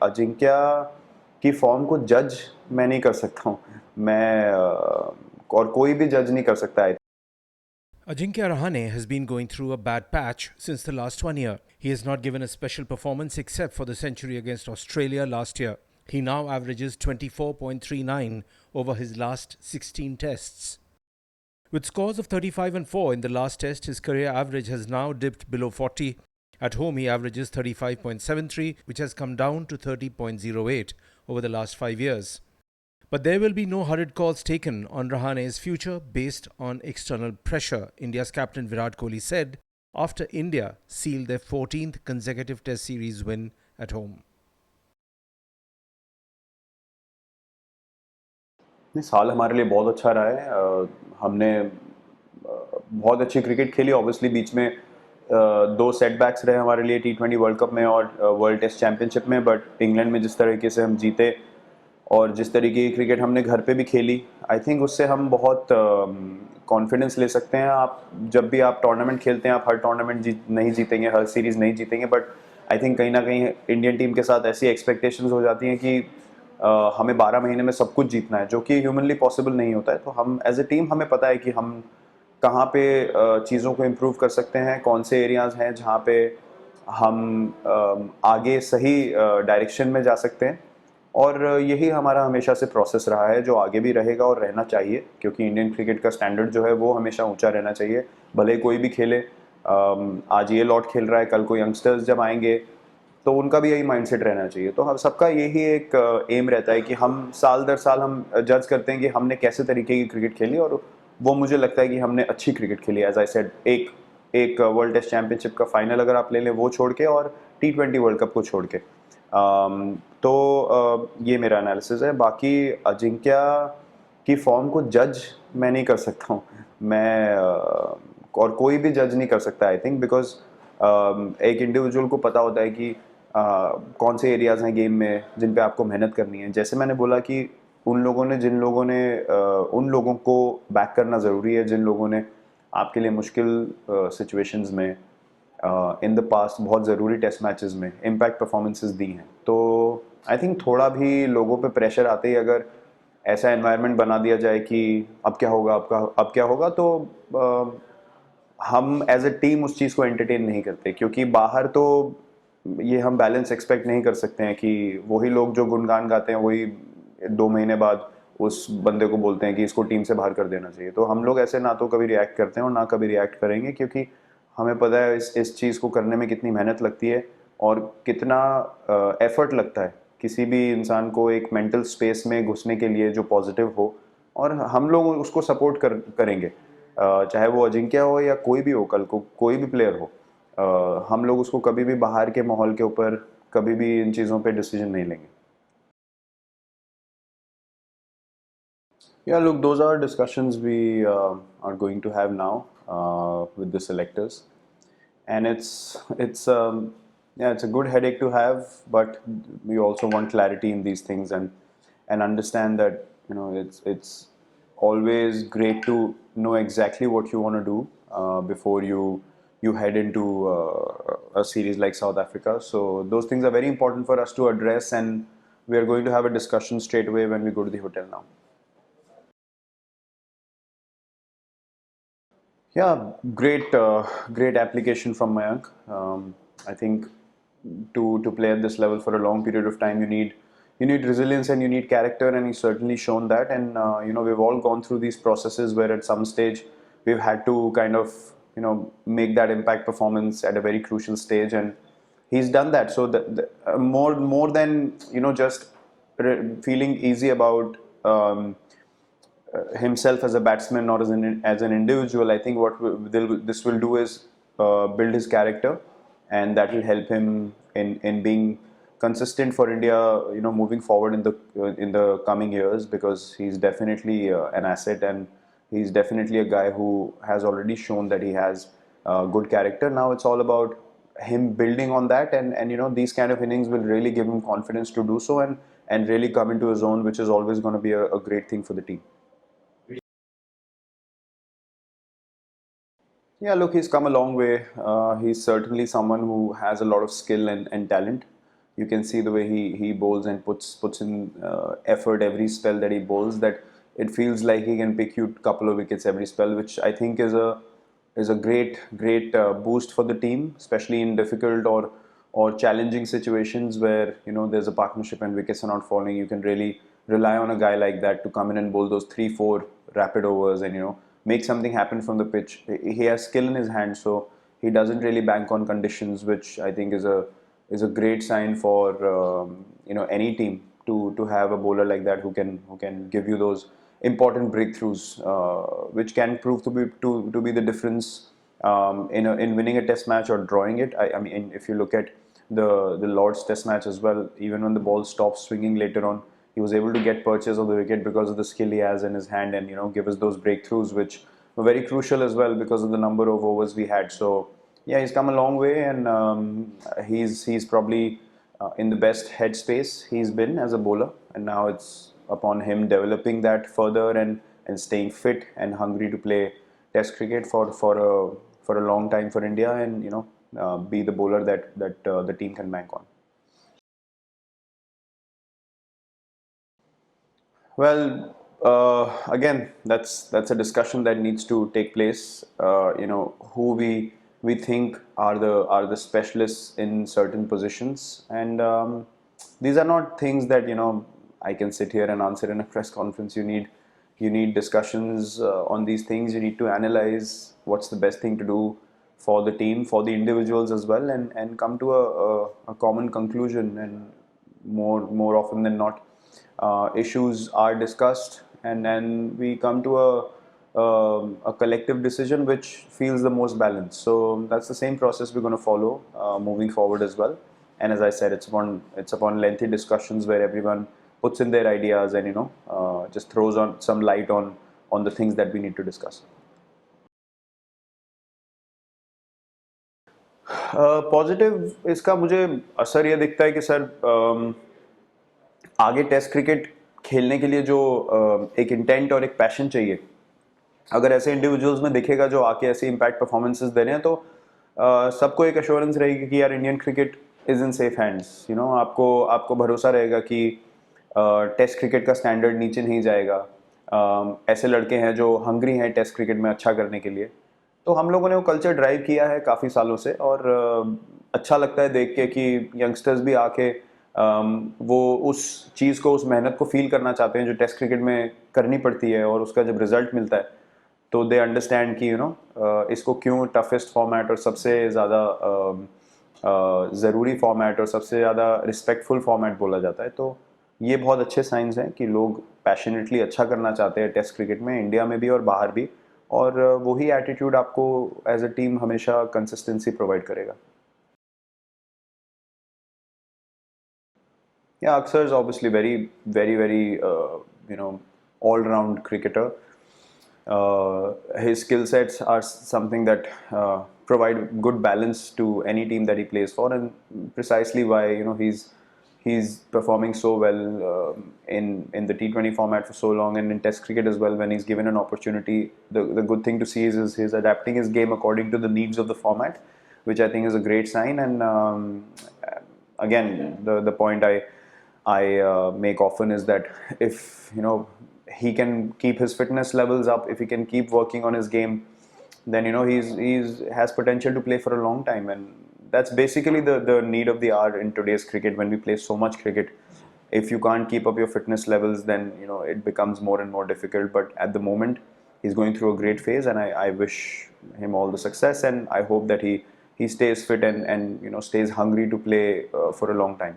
अजिंक्य की फॉर्म को जज मैं नहीं कर सकता हूँ। मैं और कोई भी जज नहीं कर सकता है। Ajinkya Rahane has been going through a bad patch since the last 1 year. He has not given a special performance except for the century against Australia last year. He now averages 24.39 over his last 16 tests. With scores of 35 and 4 in the last test, his career average has now dipped below 40. At home, he averages 35.73, which has come down to 30.08 over the last 5 years. But there will be no hurried calls taken on Rahane's future based on external pressure, India's captain Virat Kohli said after India sealed their 14th consecutive Test series win at home. नहीं, साल हमारे लिए बहुत अच्छा रहा है। हमने बहुत अच्छी क्रिकेट खेली। ऑब्वियसली बीच में दो सेटबैक्स रहे हमारे लिए T20 वर्ल्ड कप में और वर्ल्ड टेस्ट चैंपियनशिप में, बट इंग्लैंड में जिस तरीके से हम जीते और जिस तरीके की क्रिकेट हमने घर पे भी खेली, आई थिंक उससे हम बहुत कॉन्फिडेंस ले सकते हैं। आप जब भी आप टूर्नामेंट खेलते हैं, आप हर टूर्नामेंट नहीं जीतेंगे, हर सीरीज़ नहीं जीतेंगे, बट आई थिंक कहीं ना कहीं इंडियन टीम के साथ ऐसी एक्सपेक्टेशंस हो जाती हैं कि हमें 12 महीने में सब कुछ जीतना है, जो कि ह्यूमनली पॉसिबल नहीं होता है। तो हम एज ए टीम, हमें पता है कि हम कहाँ पे चीज़ों को इम्प्रूव कर सकते हैं, कौन से एरियाज़ हैं जहाँ पे हम आगे सही डायरेक्शन में जा सकते हैं। और यही हमारा हमेशा से प्रोसेस रहा है, जो आगे भी रहेगा और रहना चाहिए, क्योंकि इंडियन क्रिकेट का स्टैंडर्ड जो है वो हमेशा ऊंचा रहना चाहिए। भले कोई भी खेले, आज ये लॉट खेल रहा है, कल को यंगस्टर्स जब आएंगे तो उनका भी यही माइंडसेट रहना चाहिए। तो हम सबका यही एक एम रहता है कि हम साल दर साल हम जज करते हैं कि हमने कैसे तरीके की क्रिकेट खेली, और वो मुझे लगता है कि हमने अच्छी क्रिकेट खेली। एज आई सेड, एक एक वर्ल्ड टेस्ट चैंपियनशिप का फाइनल अगर आप ले लें वो छोड़ के, और T20 वर्ल्ड कप को छोड़ के। ये मेरा एनालिसिस है। बाकी अजिंक्य की फॉर्म को जज मैं नहीं कर सकता हूँ। मैं और कोई भी जज नहीं कर सकता, आई थिंक, बिकॉज एक इंडिविजुअल को पता होता है कि कौन से एरियाज हैं गेम में जिन पे आपको मेहनत करनी है। जैसे मैंने बोला कि जिन लोगों ने उन लोगों को बैक करना ज़रूरी है, जिन लोगों ने आपके लिए मुश्किल सिचुएशंस में इन द पास्ट बहुत ज़रूरी टेस्ट मैचेस में इम्पैक्ट परफॉर्मेंसेस दी हैं। तो आई थिंक थोड़ा भी लोगों पे प्रेशर आते ही अगर ऐसा एनवायरनमेंट बना दिया जाए कि अब क्या होगा, अब क्या होगा, तो हम एज ए टीम उस चीज़ को एंटरटेन नहीं करते, क्योंकि बाहर तो ये हम बैलेंस एक्सपेक्ट नहीं कर सकते हैं कि वही लोग जो गुणगान गाते हैं वही 2 महीने बाद उस बंदे को बोलते हैं कि इसको टीम से बाहर कर देना चाहिए। तो हम लोग ऐसे ना तो कभी रिएक्ट करते हैं और ना कभी रिएक्ट करेंगे, क्योंकि हमें पता है इस चीज़ को करने में कितनी मेहनत लगती है और कितना एफर्ट लगता है किसी भी इंसान को एक मेंटल स्पेस में घुसने के लिए जो पॉजिटिव हो। और हम लोग उसको सपोर्ट करेंगे, चाहे वो अजिंक्य हो या कोई भी हो, कल को कोई भी प्लेयर हो। हम लोग उसको कभी भी बाहर के माहौल के ऊपर कभी भी इन चीज़ों पे डिसीजन नहीं लेंगे। Yeah, look, those are discussions we are going to have now with the selectors, and it's a good headache to have, but we also want clarity in these things, and understand that it's always great to know exactly what you want to do before you head into a series like South Africa. So those things are very important for us to address, and we are going to have a discussion straight away when we go to the hotel now. Yeah, great application from Mayank. I think to play at this level for a long period of time, you need resilience and you need character, and he's certainly shown that. And we've all gone through these processes where at some stage we've had to kind of make that impact performance at a very crucial stage, and he's done that. So more than just feeling easy about. Himself as a batsman or as an individual, I think this will do is build his character, and that will help him in being consistent for India, moving forward in the coming years, because he's definitely an asset, and he's definitely a guy who has already shown that he has good character. Now it's all about him building on that, and these kind of innings will really give him confidence to do so, and really come into his own, which is always going to be a great thing for the team. Yeah, look, he's come a long way. He's certainly someone who has a lot of skill and talent. You can see the way he bowls and puts in effort every spell that he bowls, that it feels like he can pick you a couple of wickets every spell, which I think is a great boost for the team, especially in difficult or challenging situations where there's a partnership and wickets are not falling. You can really rely on a guy like that to come in and bowl those 3-4 rapid overs and make something happen from the pitch. He has skill in his hand, so he doesn't really bank on conditions, which I think is a great sign for any team to have a bowler like that who can give you those important breakthroughs, which can prove to be the difference in winning a test match or drawing it. I mean, if you look at the Lord's test match as well, even when the ball stopped swinging later on, he was able to get purchase of the wicket because of the skill he has in his hand, and give us those breakthroughs, which were very crucial as well because of the number of overs we had. So yeah, he's come a long way, and he's probably in the best headspace he's been as a bowler, and now it's upon him developing that further and staying fit and hungry to play Test cricket for a long time for India, and be the bowler that the team can bank on. Well, again, that's a discussion that needs to take place. Who we think are the specialists in certain positions, and these are not things that I can sit here and answer in a press conference. You need discussions on these things. You need to analyze what's the best thing to do for the team, for the individuals as well, and come to a common conclusion. And more often than not, issues are discussed, and then we come to a collective decision which feels the most balanced. So that's the same process we're going to follow moving forward as well. And as I said, it's upon lengthy discussions where everyone puts in their ideas and just throws on some light on the things that we need to discuss. Positive इसका मुझे असर ये दिखता है कि sir आगे test cricket खेलने के लिए जो एक इंटेंट और एक पैशन चाहिए, अगर ऐसे इंडिविजुअल्स में दिखेगा जो आके ऐसे इम्पैक्ट परफॉर्मेंसेस दे रहे हैं, तो सबको एक एश्योरेंस रहेगी कि यार Indian cricket is in safe hands. आपको भरोसा रहेगा कि टेस्ट क्रिकेट का स्टैंडर्ड नीचे नहीं जाएगा. ऐसे लड़के हैं जो हंग्री हैं टेस्ट क्रिकेट में अच्छा करने के लिए. तो हम लोगों ने वो कल्चर ड्राइव किया है काफ़ी सालों से, और अच्छा लगता है देख के कि यंगस्टर्स भी आके वो उस चीज़ को, उस मेहनत को फील करना चाहते हैं जो टेस्ट क्रिकेट में करनी पड़ती है, और उसका जब रिजल्ट मिलता है तो दे अंडरस्टैंड कि इसको क्यों टफेस्ट फॉर्मेट और सबसे ज़्यादा ज़रूरी फॉर्मेट और सबसे ज़्यादा रिस्पेक्टफुल फॉर्मेट बोला जाता है. तो ये बहुत अच्छे साइंस हैं कि लोग पैशनेटली अच्छा करना चाहते हैं टेस्ट क्रिकेट में, इंडिया में भी और बाहर भी, और वही एटीट्यूड आपको एज अ टीम हमेशा कंसिस्टेंसी प्रोवाइड करेगा. Yeah, Aksar is obviously very all-round cricketer. His skill sets are something that provide good balance to any team that he plays for, and precisely why he's performing so well in the T20 format for so long, and in Test cricket as well. When he's given an opportunity, the good thing to see is his adapting his game according to the needs of the format, which I think is a great sign. And again, the point I make often is that if he can keep his fitness levels up, if he can keep working on his game, then he's has potential to play for a long time. And that's basically the need of the hour in today's cricket. When we play so much cricket, if you can't keep up your fitness levels, then it becomes more and more difficult. But at the moment, he's going through a great phase, and I wish him all the success, and I hope that he stays fit and stays hungry to play for a long time.